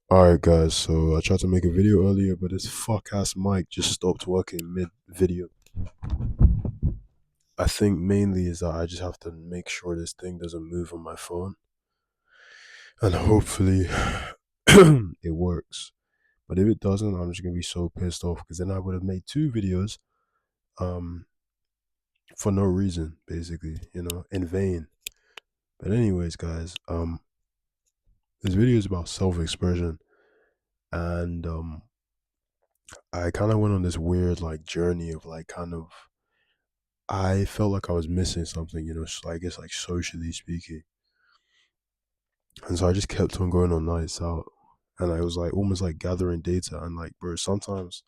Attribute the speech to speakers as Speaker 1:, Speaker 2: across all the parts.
Speaker 1: Alright, guys, so I tried to make a video earlier, but this fuck ass mic just stopped working mid video. I think mainly is that I just have to make sure this thing doesn't move on my phone, and hopefully it works. But if it doesn't, I'm just gonna be so pissed off because then I would have made two videos um, for no reason, basically, in vain. But, anyways, guys, this video is about self expression, and I kind of went on this weird, like, journey of, like, kind of I felt like I was missing something, so I guess like socially speaking. And so I just kept on going on nights out. And I was like almost like gathering data. And like, bro, sometimes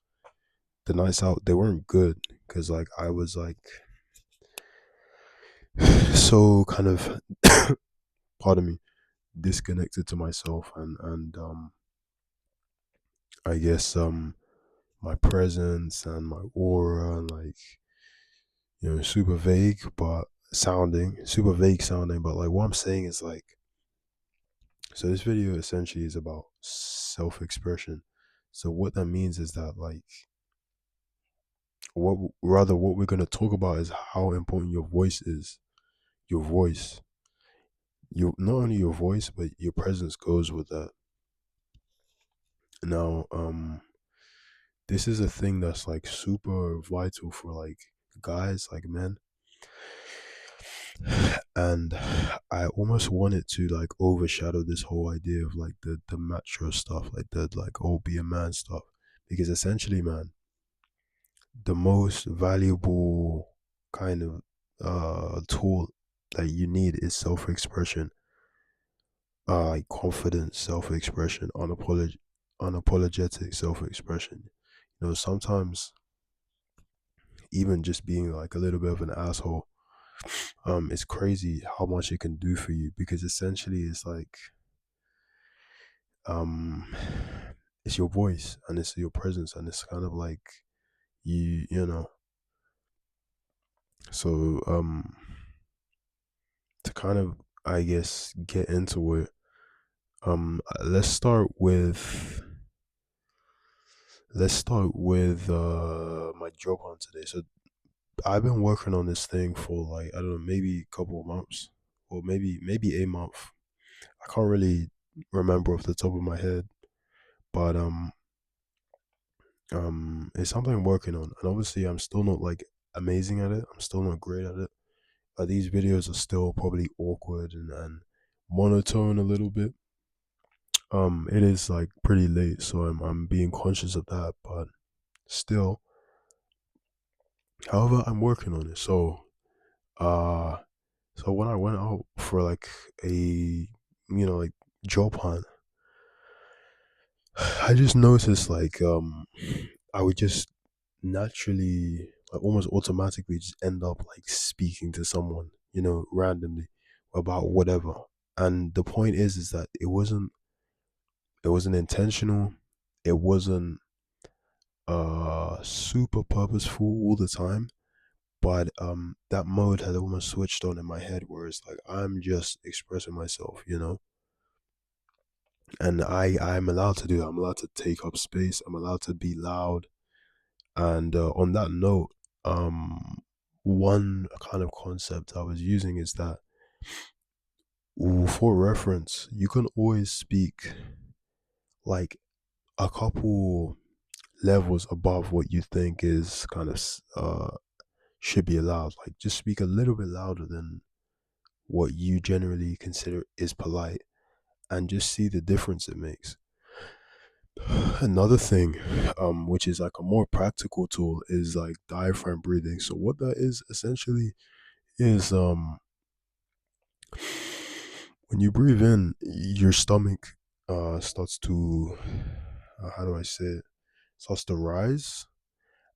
Speaker 1: the nights out, they weren't good because like I was like so kind of, pardon me, disconnected to myself and I guess my presence and my aura and like, super vague, super vague sounding. But like what I'm saying is like, so this video essentially is about self-expression. So what that means is that like what we're gonna talk about is how important your voice is. Your voice. Your not only your voice, but your presence goes with that. Now, this is a thing that's like super vital for like guys, like men. And I almost wanted to like overshadow this whole idea of like the macho stuff, like the like oh be a man stuff. Because essentially, man, the most valuable kind of tool that you need is self-expression, like confident self-expression, unapologetic self-expression. Sometimes even just being like a little bit of an asshole, it's crazy how much it can do for you because essentially it's like um it's your voice and it's your presence and it's kind of like you know. So to kind of I guess get into it, let's start with my job hunt today. So I've been working on this thing for like I don't know, maybe a couple of months or maybe a month. I can't really remember off the top of my head, but it's something I'm working on, and obviously I'm still not like amazing at it. I'm still not great at it. These videos are still probably awkward and monotone a little bit. It is like pretty late, so I'm being conscious of that, but still, however, I'm working on it. Uh, so when I went out for like a like job hunt, I just noticed like I would just naturally, like almost automatically, just end up like speaking to someone, randomly about whatever. And the point is that it wasn't intentional. It wasn't super purposeful all the time, but that mode had almost switched on in my head where it's like I'm just expressing myself, and I'm allowed to do that. I'm allowed to take up space. I'm allowed to be loud. And on that note, one kind of concept I was using is that for reference, you can always speak like a couple levels above what you think is kind of should be allowed. Like just speak a little bit louder than what you generally consider is polite and just see the difference it makes. Another thing, which is like a more practical tool, is like diaphragm breathing. So what that is essentially is when you breathe in, your stomach starts to how do I say it? Starts to rise,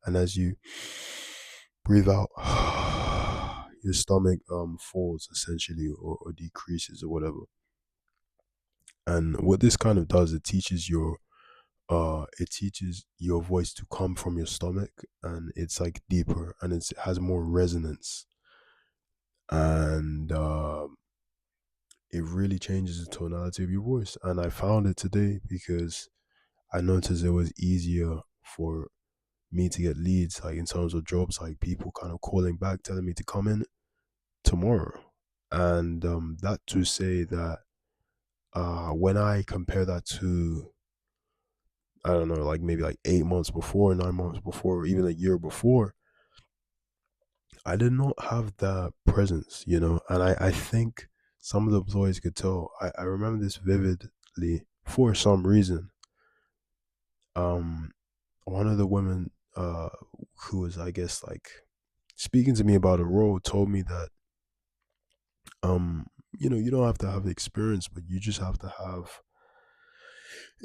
Speaker 1: and as you breathe out, your stomach falls essentially or decreases or whatever. And what this kind of does, it teaches your voice to come from your stomach, and it's like deeper and it has more resonance. And it really changes the tonality of your voice. And I found it today because I noticed it was easier for me to get leads, like in terms of jobs, like people kind of calling back, telling me to come in tomorrow. And that to say that when I compare that to, I don't know, like maybe like 8 months before, 9 months before, or even a year before, I did not have that presence, and I think some of the employees could tell. I remember this vividly for some reason. Um, One of the women who was, I guess, like speaking to me about a role told me that, um, you don't have to have experience, but you just have to have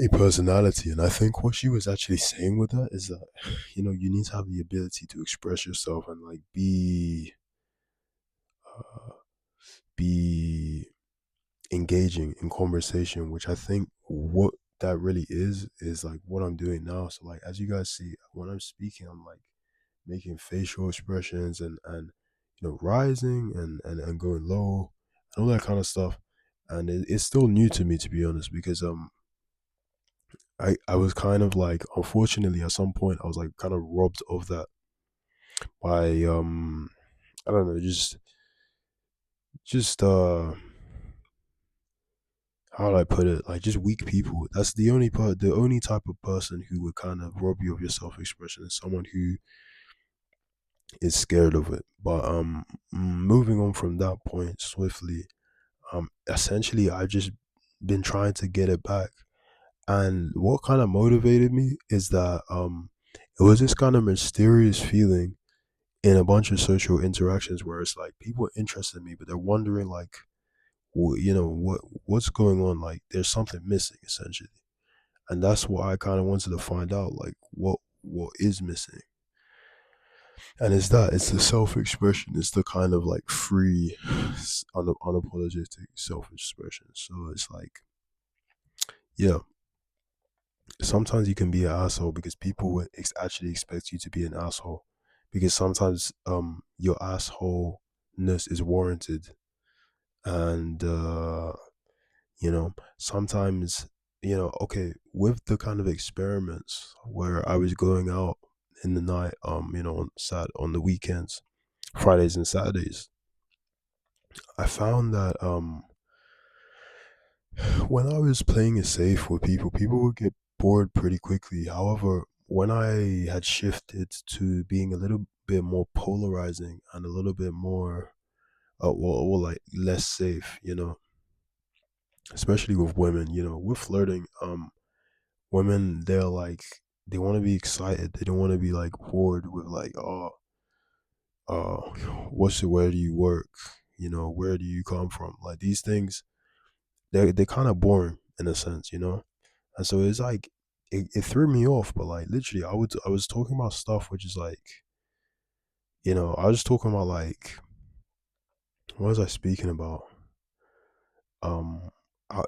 Speaker 1: a personality. And I think what she was actually saying with that is that, you need to have the ability to express yourself and like uh, be engaging in conversation, which I think what that really is like what I'm doing now. So like as you guys see, when I'm speaking, I'm like making facial expressions and rising and going low and all that kind of stuff. And it's still new to me, to be honest, because I was kind of like, unfortunately, at some point I was like kind of robbed of that by I don't know, just how do I put it? Like just weak people. That's the only type of person who would kind of rob you of your self expression is someone who is scared of it. But moving on from that point swiftly, essentially I've just been trying to get it back. And what kind of motivated me is that it was this kind of mysterious feeling in a bunch of social interactions where it's like people are interested in me, but they're wondering like, what's going on? Like, there's something missing essentially, and that's what I kind of wanted to find out. Like, what is missing? And it's the self expression. It's the kind of like free, unapologetic self expression. So it's like, yeah, sometimes you can be an asshole because people would actually expect you to be an asshole, because sometimes your assholeness is warranted. And sometimes, okay, with the kind of experiments where I was going out in the night, on the weekends, Fridays and Saturdays, I found that when I was playing it safe with people would get bored pretty quickly. However, when I had shifted to being a little bit more polarizing and a little bit more, well, like less safe, especially with women, with flirting, women, they're like, they want to be excited. They don't want to be like bored with like, uh, where do you work? Where do you come from? Like these things, they're kind of boring in a sense. And so it's like it threw me off, but like literally I was talking about stuff which is like, I was talking about like, what was I speaking about? Um I,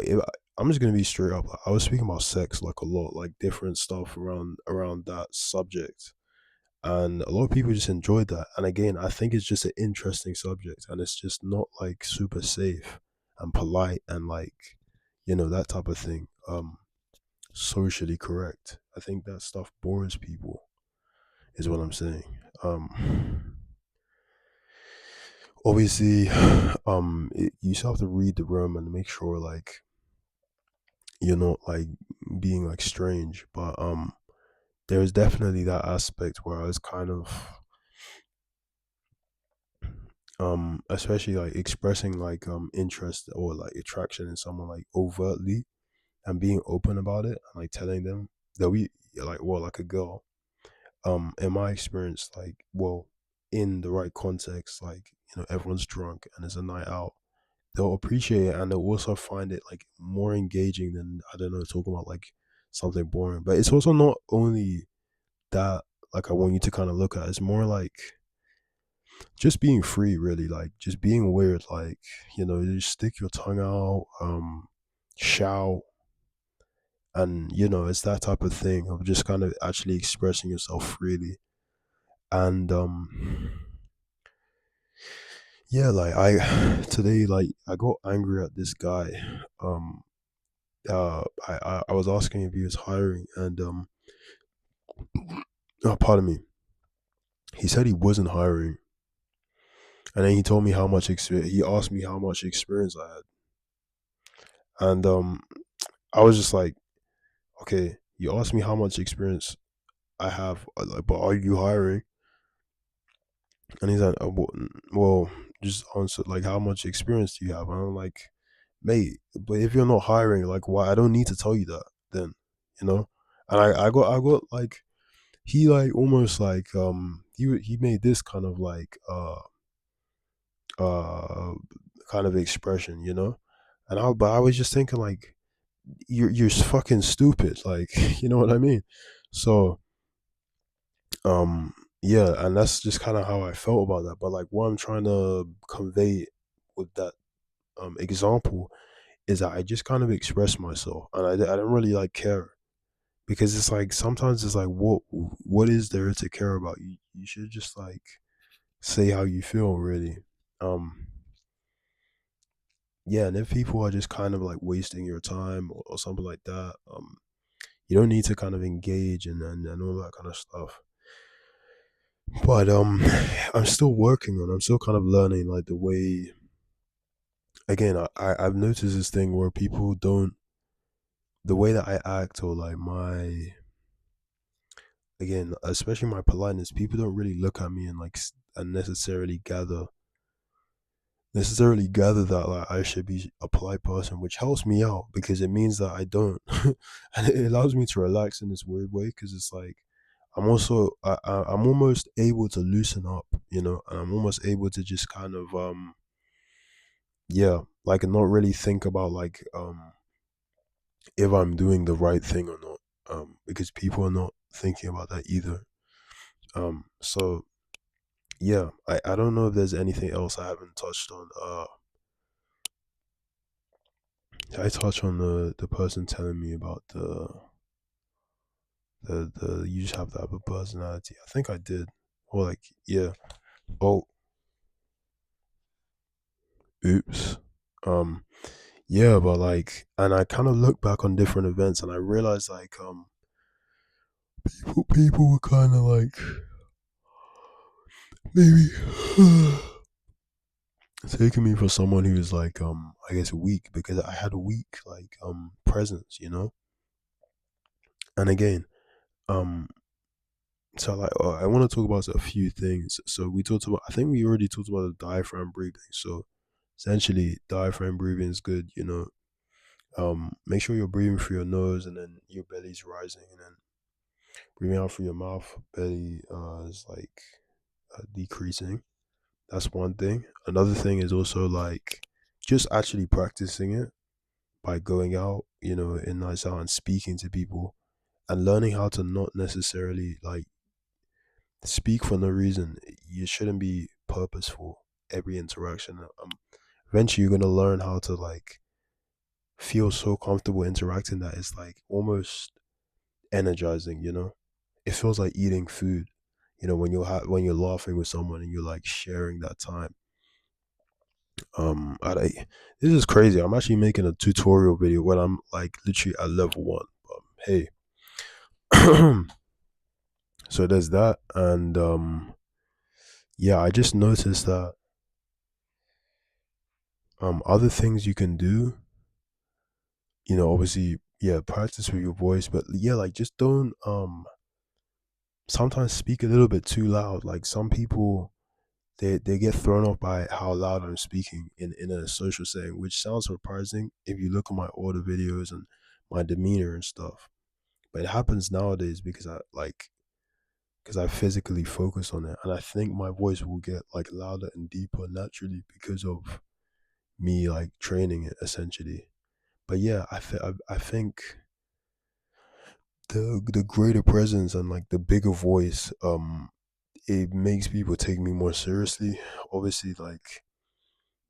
Speaker 1: I'm just gonna be straight up. I was speaking about sex like a lot, like different stuff around that subject. And a lot of people just enjoyed that. And again, I think it's just an interesting subject and it's just not like super safe and polite and like, that type of thing. Socially correct. I think that stuff bores people, is what I'm saying. Obviously, you still have to read the room and make sure like you're not like being like strange. But there is definitely that aspect where I was kind of especially like expressing like interest or like attraction in someone like overtly and being open about it and like telling them that we like, well, like a girl, in my experience, like, well, in the right context, like, everyone's drunk and it's a night out, they'll appreciate it and they'll also find it like more engaging than, I don't know, talking about like something boring. But it's also not only that, like, I want you to kind of look at, it's more like just being free, really, like just being weird, like, you just stick your tongue out, shout, and it's that type of thing of just kind of actually expressing yourself freely. And yeah, like I today, like I got angry at this guy. Um, I was asking if he was hiring, and oh, pardon me, he said he wasn't hiring, and then he told me how much experience. He asked me how much experience I had, and I was just like, okay, you asked me how much experience I have, like, but are you hiring? And he's like, well, just answer like, how much experience do you have? And I'm like, mate, but if you're not hiring, like, why? I don't need to tell you that then, you know. And I got like, he like almost like he made this kind of like uh kind of expression, you know. But I was just thinking like, you're fucking stupid, like, you know what I mean? So yeah, and that's just kind of how I felt about that. But like, what I'm trying to convey with that example is that I just kind of express myself, and I don't really like care, because it's like sometimes it's like, what is there to care about? You should just like say how you feel, really. um yeah, and if people are just kind of like wasting your time, or something like that, you don't need to kind of engage and all that kind of stuff. But I'm still kind of learning, like, the way. Again, I've noticed this thing where people don't, the way that I act, or like my, again, especially my politeness, people don't really look at me and like and necessarily gather that like I should be a polite person, which helps me out because it means that I don't, and it allows me to relax in this weird way, because it's like I'm almost able to loosen up, you know, and I'm almost able to just kind of yeah, like, not really think about like if I'm doing the right thing or not, because people are not thinking about that either. So yeah, I don't know if there's anything else I haven't touched on. I touched on the person telling me about the you just have to have a personality. I think I did. Or like, yeah. Oh, oops. Um, yeah, but like, and I kind of look back on different events, and I realized like, people were kind of like, maybe taking me for someone who is like, I guess, weak, because I had a weak like presence, you know. And again, um so like, I want to talk about a few things. So we talked about, I think we already talked about the diaphragm breathing. So essentially, diaphragm breathing is good, you know. Make sure you're breathing through your nose, and then your belly's rising, and then breathing out through your mouth, belly is like decreasing. That's one thing. Another thing is also like just actually practicing it by going out, you know, in nights out and speaking to people, and learning how to not necessarily like speak for no reason. You shouldn't be purposeful every interaction. Eventually, you're gonna learn how to like feel so comfortable interacting that it's like almost energizing. You know, it feels like eating food. You know, when when you're laughing with someone and you're like sharing that time. This is crazy. I'm actually making a tutorial video when I'm like literally at level one. Hey, so there's that, and yeah, I just noticed that other things you can do, you know, obviously, yeah, practice with your voice, but yeah, like, just don't sometimes speak a little bit too loud. Like, some people, they get thrown off by how loud I'm speaking in a social setting, which sounds surprising if you look at my older videos and my demeanor and stuff. But it happens nowadays because I physically focus on it, and I think my voice will get like louder and deeper naturally because of me like training it, essentially. But yeah, I think the greater presence and like the bigger voice, it makes people take me more seriously. Obviously, like,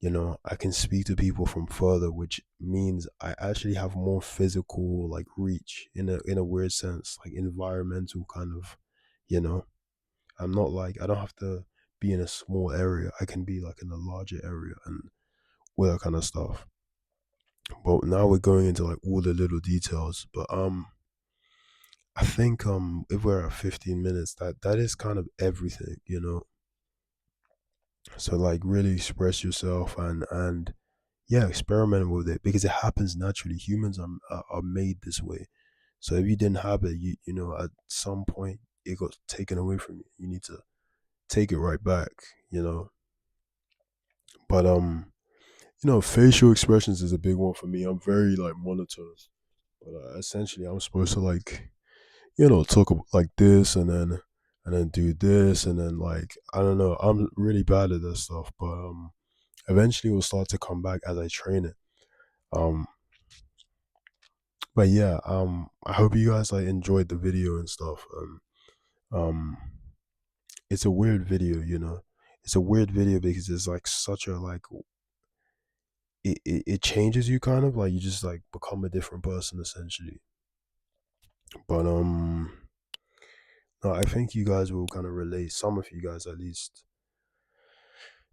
Speaker 1: you know, I can speak to people from further, which means I actually have more physical like reach, in a weird sense, like environmental kind of, you know. I'm not like, I don't have to be in a small area. I can be like in a larger area and all that kind of stuff. But now we're going into like all the little details. But I think if we're at 15 minutes, that is kind of everything, you know. So like really express yourself and yeah, experiment with it because it happens naturally. Humans are made this way. So if you didn't have it, you know, at some point it got taken away from you. You need to take it right back, you know. But you know, facial expressions is a big one for me. I'm very like monotone, but essentially I'm supposed to like, you know, talk like this and then do this and then like I don't know. I'm really bad at this stuff, but eventually it will start to come back as I train it. Um, but yeah, I hope you guys like enjoyed the video and stuff. Um, it's a weird video, you know. It's a weird video because it's like such a like it changes you kind of like you just like become a different person essentially. But no, I think you guys will kind of relate, some of you guys at least.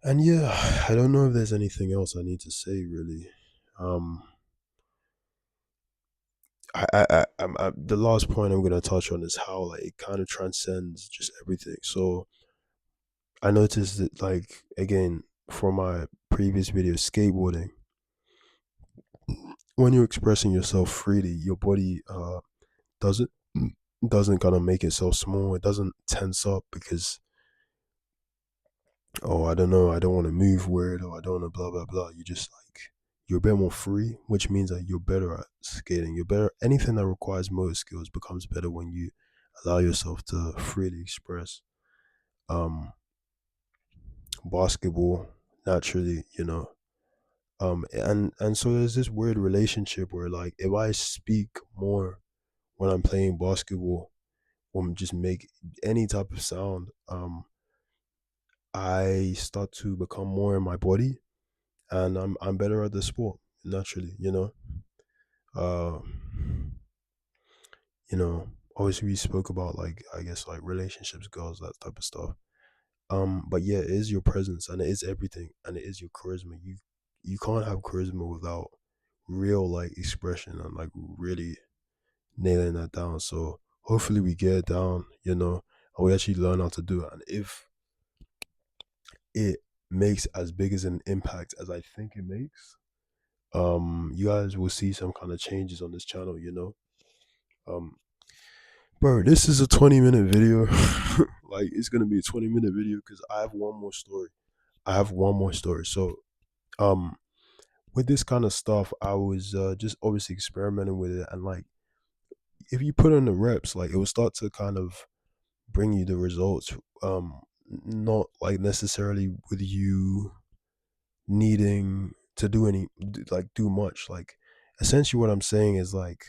Speaker 1: And yeah, I don't know if there's anything else I need to say really. Um, the last point I'm gonna touch on is how like it kind of transcends just everything. So I noticed that like again for my previous video, skateboarding, when you're expressing yourself freely, your body doesn't doesn't kind of make itself small. It doesn't tense up because oh I don't know, I don't want to move weird or I don't want to blah blah blah. You just like you're a bit more free, which means that you're better at skating. You're better. Anything that requires motor skills becomes better when you allow yourself to freely express. Um, basketball naturally, you know. And so there's this weird relationship where like if I speak more when I'm playing basketball or just make any type of sound, I start to become more in my body, and I'm better at the sport naturally. Uh, you know, obviously we spoke about like I guess like relationships, girls, that type of stuff. But yeah, it is your presence and it is everything, and it is your charisma. You can't have charisma without real like expression and like really nailing that down. So hopefully we get it down, you know, and we actually learn how to do it. And if it makes as big as an impact as I think it makes, you guys will see some kind of changes on this channel, you know. Um, bro, this is a 20-minute video. Like it's gonna be a 20-minute video because I have one more story. I have one more story. So um with this kind of stuff, I was just obviously experimenting with it, and like if you put in the reps, like it will start to kind of bring you the results. Not like necessarily with you needing to do any like do much. Like essentially, what I'm saying is like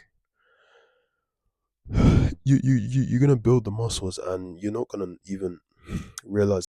Speaker 1: you're gonna build the muscles, and you're not gonna even realize